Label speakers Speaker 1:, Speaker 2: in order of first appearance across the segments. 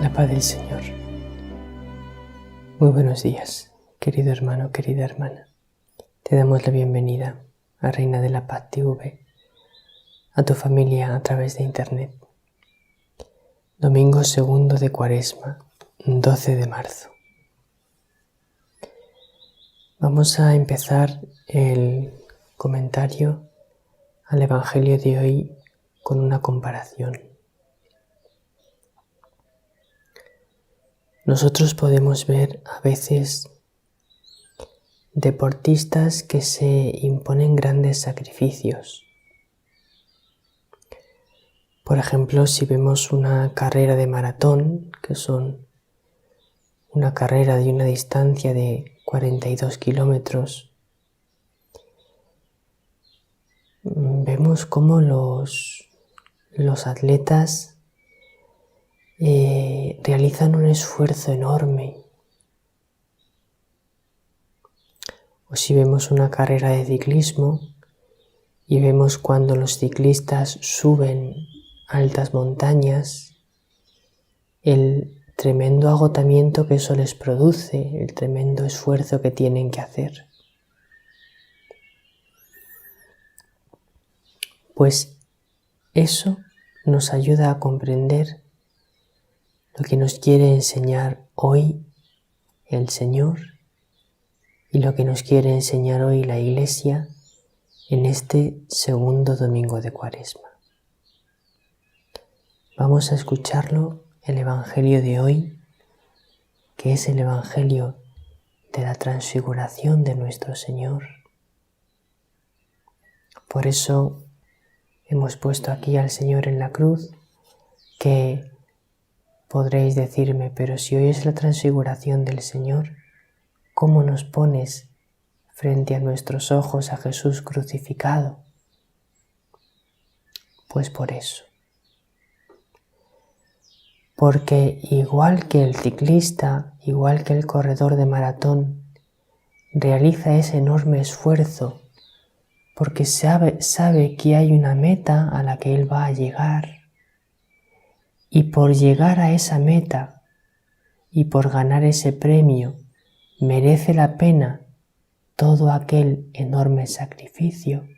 Speaker 1: La paz del Señor. Muy buenos días, querido hermano, querida hermana. Te damos la bienvenida a Reina de la Paz TV, a tu familia a través de Internet. Domingo segundo de Cuaresma, 12 de marzo. Vamos a empezar el comentario al Evangelio de hoy con una comparación. Nosotros podemos ver a veces deportistas que se imponen grandes sacrificios. Por ejemplo, si vemos una carrera de maratón, que son una carrera de una distancia de 42 kilómetros, vemos cómo los atletas realizan un esfuerzo enorme. O si vemos una carrera de ciclismo y vemos cuando los ciclistas suben altas montañas, el tremendo agotamiento que eso les produce, el tremendo esfuerzo que tienen que hacer. Pues eso nos ayuda a comprender lo que nos quiere enseñar hoy el Señor y lo que nos quiere enseñar hoy la Iglesia en este segundo domingo de Cuaresma. Vamos a escucharlo, el Evangelio de hoy, que es el Evangelio de la transfiguración de nuestro Señor. Por eso hemos puesto aquí al Señor en la cruz, que podréis decirme, pero si hoy es la transfiguración del Señor, ¿cómo nos pones frente a nuestros ojos a Jesús crucificado? Pues por eso. Porque igual que el ciclista, igual que el corredor de maratón, realiza ese enorme esfuerzo porque sabe que hay una meta a la que él va a llegar, y por llegar a esa meta y por ganar ese premio merece la pena todo aquel enorme sacrificio.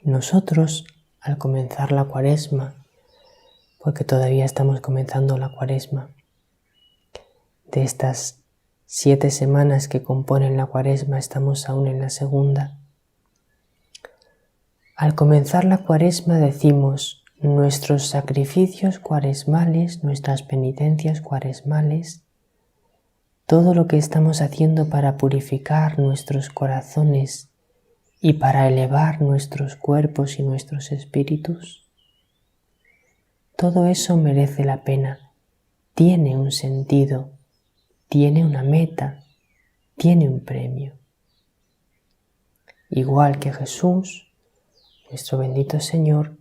Speaker 1: Nosotros, al comenzar la Cuaresma, porque todavía estamos comenzando la Cuaresma, de estas 7 semanas que componen la Cuaresma, estamos aún en la segunda. Al comenzar la Cuaresma decimos: nuestros sacrificios cuaresmales, nuestras penitencias cuaresmales, todo lo que estamos haciendo para purificar nuestros corazones y para elevar nuestros cuerpos y nuestros espíritus, todo eso merece la pena, tiene un sentido, tiene una meta, tiene un premio. Igual que Jesús, nuestro bendito Señor,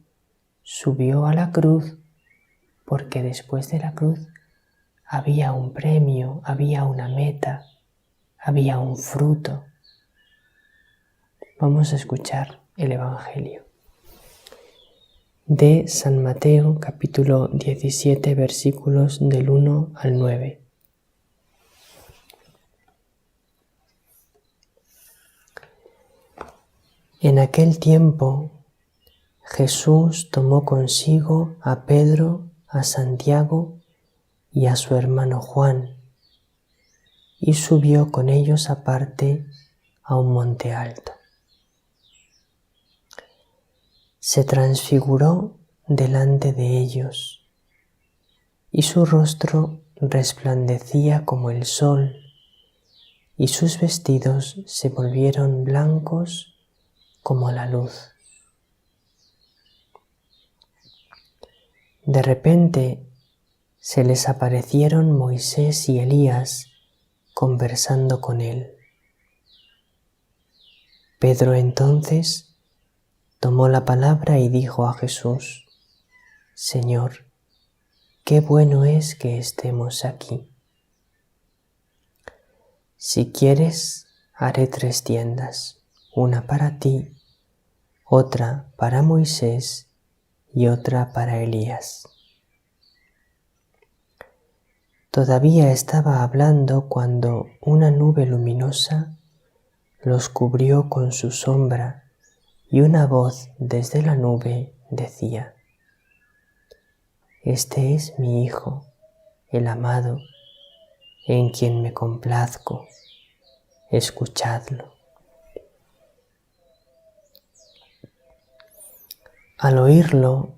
Speaker 1: subió a la cruz porque después de la cruz había un premio, había una meta, había un fruto. Vamos a escuchar el Evangelio de San Mateo, capítulo 17, versículos del 1 al 9. En aquel tiempo Jesús tomó consigo a Pedro, a Santiago y a su hermano Juan, y subió con ellos aparte a un monte alto. Se transfiguró delante de ellos, y su rostro resplandecía como el sol, y sus vestidos se volvieron blancos como la luz. De repente se les aparecieron Moisés y Elías conversando con él. Pedro entonces tomó la palabra y dijo a Jesús: Señor, qué bueno es que estemos aquí. Si quieres, haré 3 tiendas, una para ti, otra para Moisés y otra para Elías. Todavía estaba hablando cuando una nube luminosa los cubrió con su sombra y una voz desde la nube decía: Este es mi Hijo, el amado, en quien me complazco, escuchadlo. Al oírlo,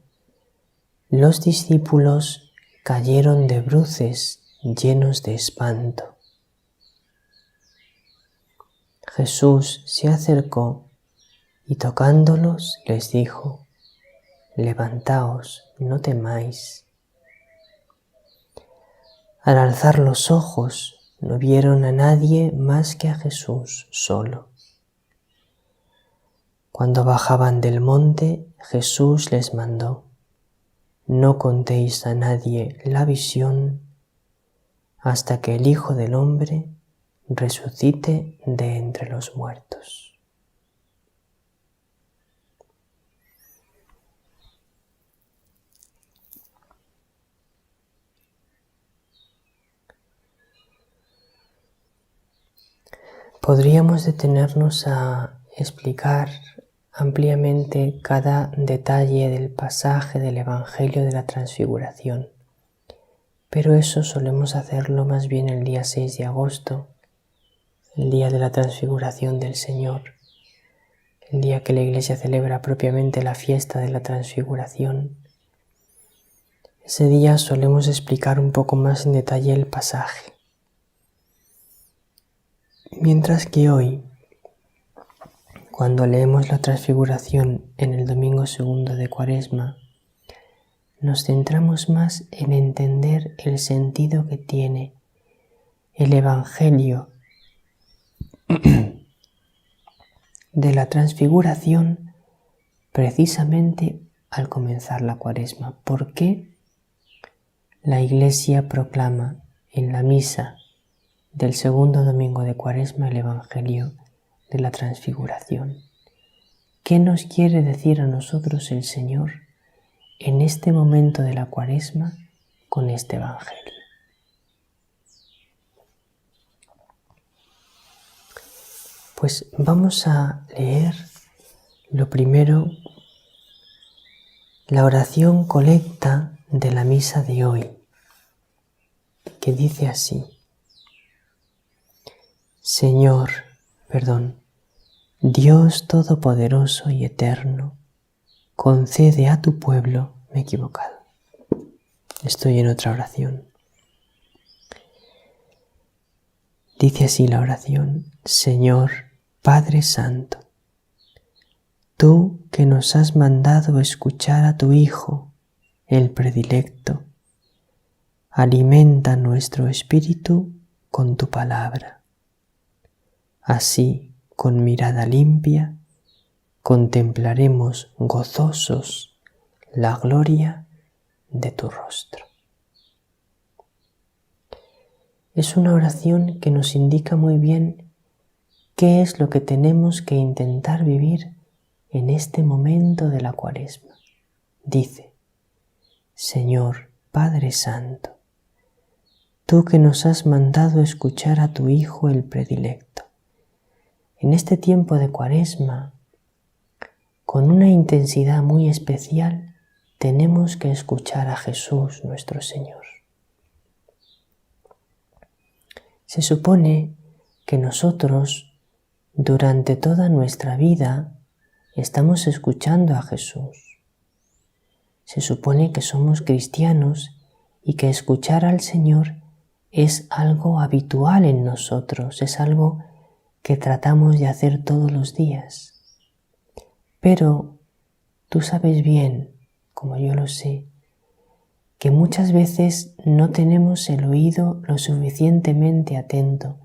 Speaker 1: los discípulos cayeron de bruces llenos de espanto. Jesús se acercó y tocándolos les dijo: Levantaos, no temáis. Al alzar los ojos no vieron a nadie más que a Jesús solo. Cuando bajaban del monte, Jesús les mandó: No contéis a nadie la visión hasta que el Hijo del Hombre resucite de entre los muertos. Podríamos detenernos a explicar ampliamente cada detalle del pasaje del Evangelio de la Transfiguración, pero eso solemos hacerlo más bien el día 6 de agosto, el día de la Transfiguración del Señor, el día que la Iglesia celebra propiamente la fiesta de la Transfiguración. Ese día solemos explicar un poco más en detalle el pasaje. Mientras que hoy, cuando leemos la Transfiguración en el domingo segundo de Cuaresma, nos centramos más en entender el sentido que tiene el Evangelio de la Transfiguración precisamente al comenzar la Cuaresma. ¿Por qué la Iglesia proclama en la misa del segundo domingo de Cuaresma el Evangelio de la Transfiguración? ¿Qué nos quiere decir a nosotros el Señor en este momento de la Cuaresma con este Evangelio? Pues vamos a leer lo primero, la oración colecta de la misa de hoy, que dice así: Dios Todopoderoso y Eterno, concede a tu pueblo, me he equivocado, estoy en otra oración. Dice así la oración: Señor Padre Santo, tú que nos has mandado escuchar a tu Hijo, el predilecto, alimenta nuestro espíritu con tu palabra. Así, con mirada limpia, contemplaremos gozosos la gloria de tu rostro. Es una oración que nos indica muy bien qué es lo que tenemos que intentar vivir en este momento de la Cuaresma. Dice: Señor Padre Santo, tú que nos has mandado escuchar a tu Hijo el predilecto. En este tiempo de Cuaresma, con una intensidad muy especial, tenemos que escuchar a Jesús nuestro Señor. Se supone que nosotros, durante toda nuestra vida, estamos escuchando a Jesús. Se supone que somos cristianos y que escuchar al Señor es algo habitual en nosotros, es algo que tratamos de hacer todos los días. Pero tú sabes bien, como yo lo sé, que muchas veces no tenemos el oído lo suficientemente atento,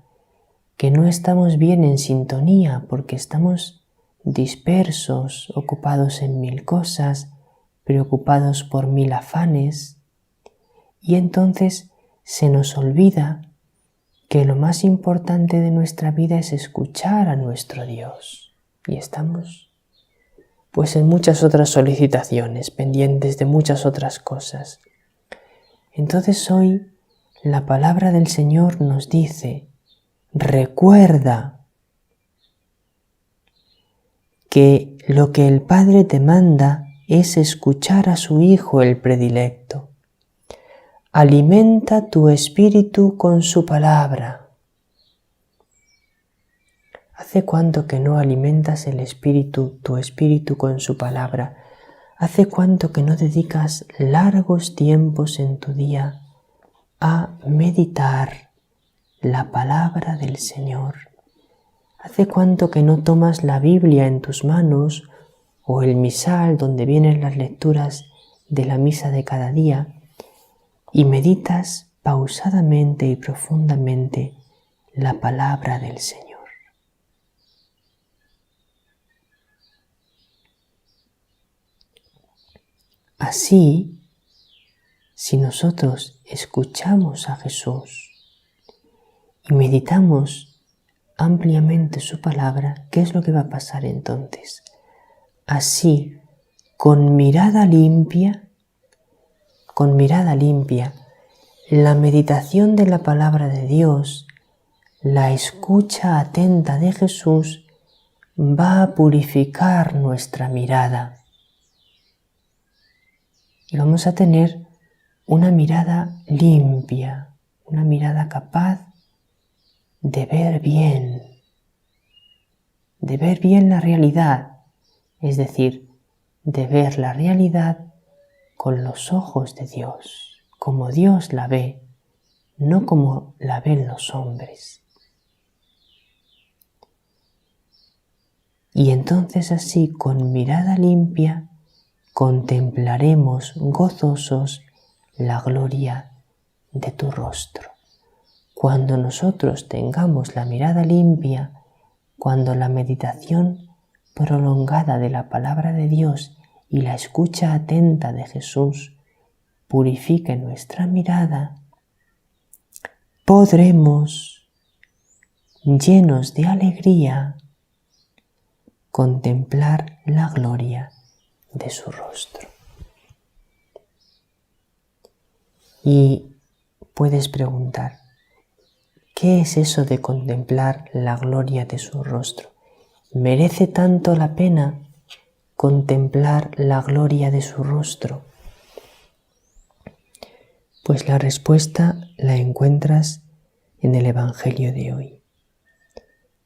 Speaker 1: que no estamos bien en sintonía porque estamos dispersos, ocupados en mil cosas, preocupados por mil afanes, y entonces se nos olvida que lo más importante de nuestra vida es escuchar a nuestro Dios. Y estamos, pues, en muchas otras solicitaciones, pendientes de muchas otras cosas. Entonces hoy la palabra del Señor nos dice, recuerda que lo que el Padre te manda es escuchar a su Hijo el predilecto. Alimenta tu espíritu con su palabra. ¿Hace cuánto que no alimentas tu espíritu con su palabra? ¿Hace cuánto que no dedicas largos tiempos en tu día a meditar la palabra del Señor? ¿Hace cuánto que no tomas la Biblia en tus manos o el misal donde vienen las lecturas de la misa de cada día y meditas pausadamente y profundamente la palabra del Señor? Así, si nosotros escuchamos a Jesús y meditamos ampliamente su palabra, ¿qué es lo que va a pasar entonces? Así, con mirada limpia, la meditación de la palabra de Dios, la escucha atenta de Jesús, va a purificar nuestra mirada. Y vamos a tener una mirada limpia, una mirada capaz de ver bien la realidad, es decir, de ver la realidad con los ojos de Dios, como Dios la ve, no como la ven los hombres. Y entonces así, con mirada limpia, contemplaremos gozosos la gloria de tu rostro. Cuando nosotros tengamos la mirada limpia, cuando la meditación prolongada de la palabra de Dios y la escucha atenta de Jesús purifique nuestra mirada, podremos, llenos de alegría, contemplar la gloria de su rostro. Y puedes preguntar, ¿qué es eso de contemplar la gloria de su rostro? ¿Merece tanto la pena contemplar la gloria de su rostro? Pues la respuesta la encuentras en el Evangelio de hoy.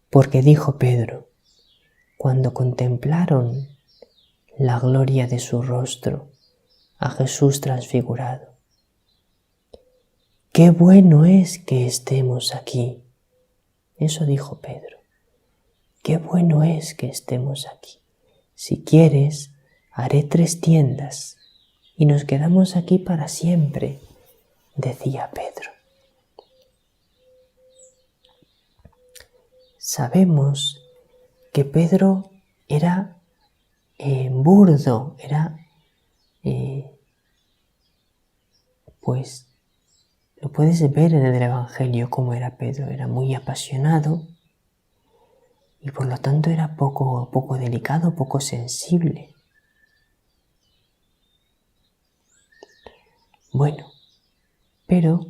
Speaker 1: Porque dijo Pedro, cuando contemplaron la gloria de su rostro, a Jesús transfigurado, ¡qué bueno es que estemos aquí! Eso dijo Pedro. ¡Qué bueno es que estemos aquí! Si quieres, haré 3 tiendas y nos quedamos aquí para siempre, decía Pedro. Sabemos que Pedro era burdo, era pues lo puedes ver en el Evangelio cómo era Pedro, era muy apasionado y por lo tanto era poco delicado, poco sensible. Bueno, pero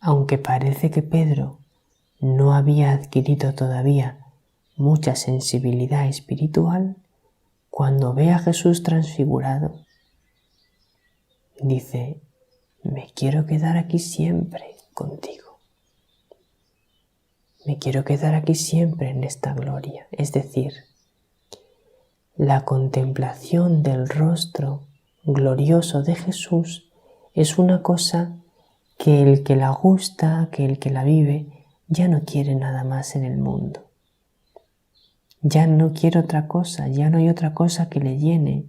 Speaker 1: aunque parece que Pedro no había adquirido todavía mucha sensibilidad espiritual, cuando ve a Jesús transfigurado, dice, me quiero quedar aquí siempre contigo. Me quiero quedar aquí siempre en esta gloria. Es decir, la contemplación del rostro glorioso de Jesús es una cosa que el que la gusta, que el que la vive, ya no quiere nada más en el mundo. Ya no quiere otra cosa, ya no hay otra cosa que le llene,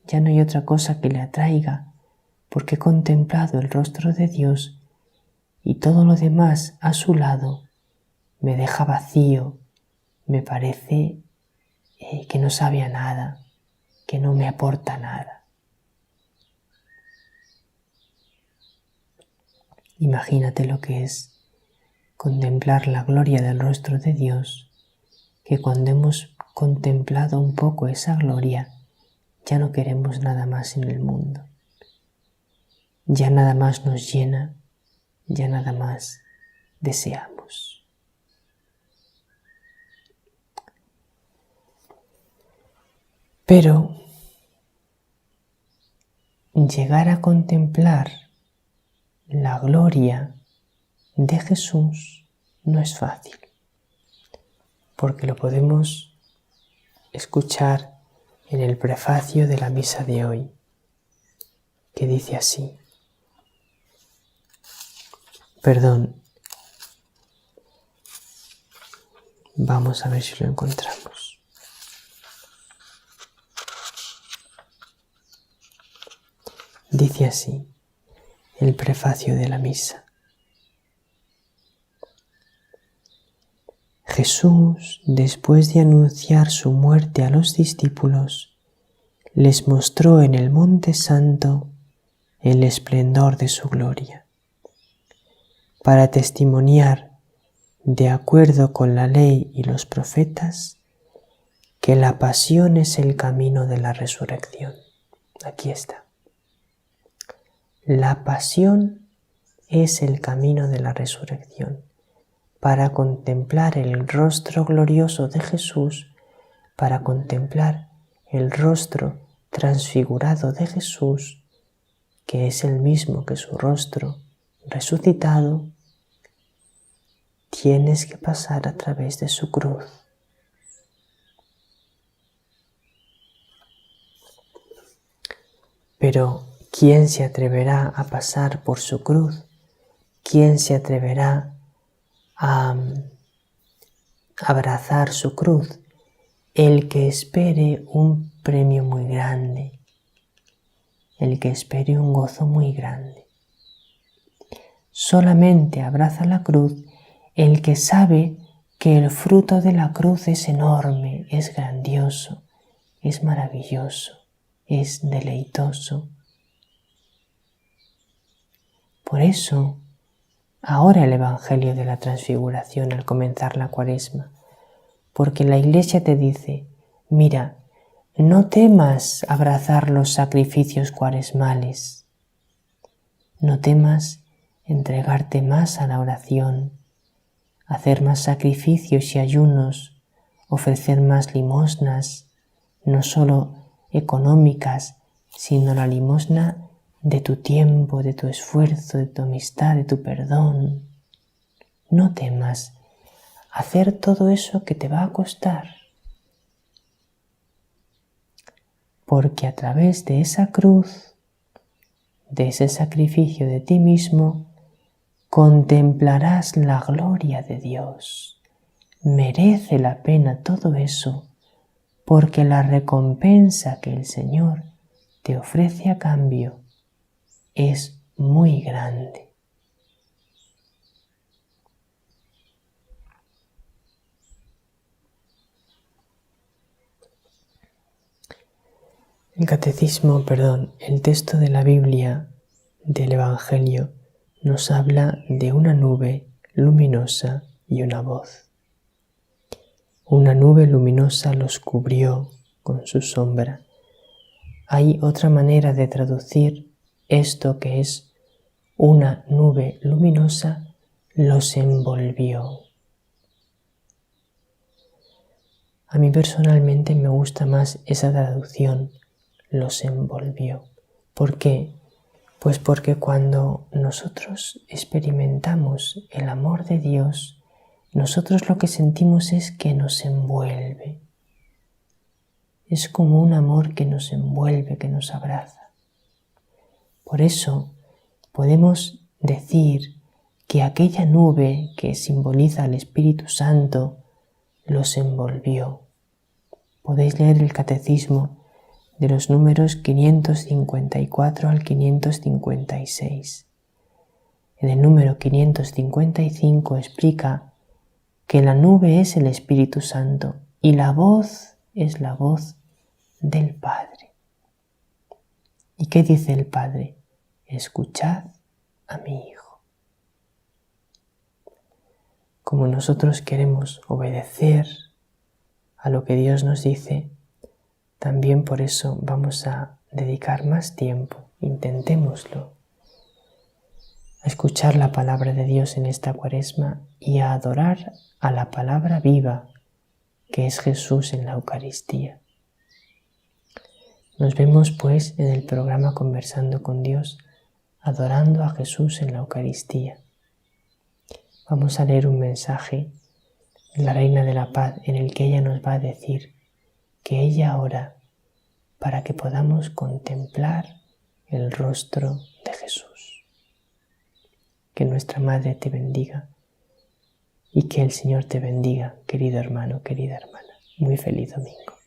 Speaker 1: ya no hay otra cosa que le atraiga, porque he contemplado el rostro de Dios y todo lo demás a su lado me deja vacío, me parece que no sabe a nada, que no me aporta nada. Imagínate lo que es contemplar la gloria del rostro de Dios, que cuando hemos contemplado un poco esa gloria, ya no queremos nada más en el mundo. ya nada más nos llena, ya nada más deseamos. Pero llegar a contemplar la gloria de Jesús no es fácil, porque lo podemos escuchar en el prefacio de la misa de hoy, que dice así. Vamos a ver si lo encontramos. Dice así el prefacio de la misa. Jesús, después de anunciar su muerte a los discípulos, les mostró en el Monte Santo el esplendor de su gloria, para testimoniar, de acuerdo con la ley y los profetas, que la pasión es el camino de la resurrección. Aquí está. La pasión es el camino de la resurrección. Para contemplar el rostro glorioso de Jesús, para contemplar el rostro transfigurado de Jesús, que es el mismo que su rostro resucitado, tienes que pasar a través de su cruz. Pero ¿quién se atreverá a pasar por su cruz? ¿Quién se atreverá a abrazar su cruz? El que espere un premio muy grande, el que espere un gozo muy grande. Solamente abraza la cruz el que sabe que el fruto de la cruz es enorme, es grandioso, es maravilloso, es deleitoso. Por eso, ahora el Evangelio de la Transfiguración al comenzar la Cuaresma, porque la Iglesia te dice, mira, no temas abrazar los sacrificios cuaresmales, no temas entregarte más a la oración, hacer más sacrificios y ayunos, ofrecer más limosnas, no solo económicas, sino la limosna de tu tiempo, de tu esfuerzo, de tu amistad, de tu perdón. No temas hacer todo eso que te va a costar, porque a través de esa cruz, de ese sacrificio de ti mismo, contemplarás la gloria de Dios. Merece la pena todo eso, porque la recompensa que el Señor te ofrece a cambio es muy grande. El texto de la Biblia del Evangelio nos habla de una nube luminosa y una voz. Una nube luminosa los cubrió con su sombra. Hay otra manera de traducir esto, que es una nube luminosa los envolvió. A mí personalmente me gusta más esa traducción, los envolvió. ¿Por qué? Pues porque cuando nosotros experimentamos el amor de Dios, nosotros lo que sentimos es que nos envuelve. Es como un amor que nos envuelve, que nos abraza. Por eso podemos decir que aquella nube que simboliza al Espíritu Santo los envolvió. Podéis leer el Catecismo de los números 554 al 556. En el número 555 explica que la nube es el Espíritu Santo y la voz es la voz del Padre. ¿Y qué dice el Padre? Escuchad a mi Hijo. Como nosotros queremos obedecer a lo que Dios nos dice, también por eso vamos a dedicar más tiempo, intentémoslo, a escuchar la palabra de Dios en esta Cuaresma y a adorar a la palabra viva que es Jesús en la Eucaristía. Nos vemos pues en el programa Conversando con Dios, adorando a Jesús en la Eucaristía. Vamos a leer un mensaje de la Reina de la Paz en el que ella nos va a decir que ella ora para que podamos contemplar el rostro de Jesús. Que nuestra Madre te bendiga y que el Señor te bendiga, querido hermano, querida hermana. Muy feliz domingo.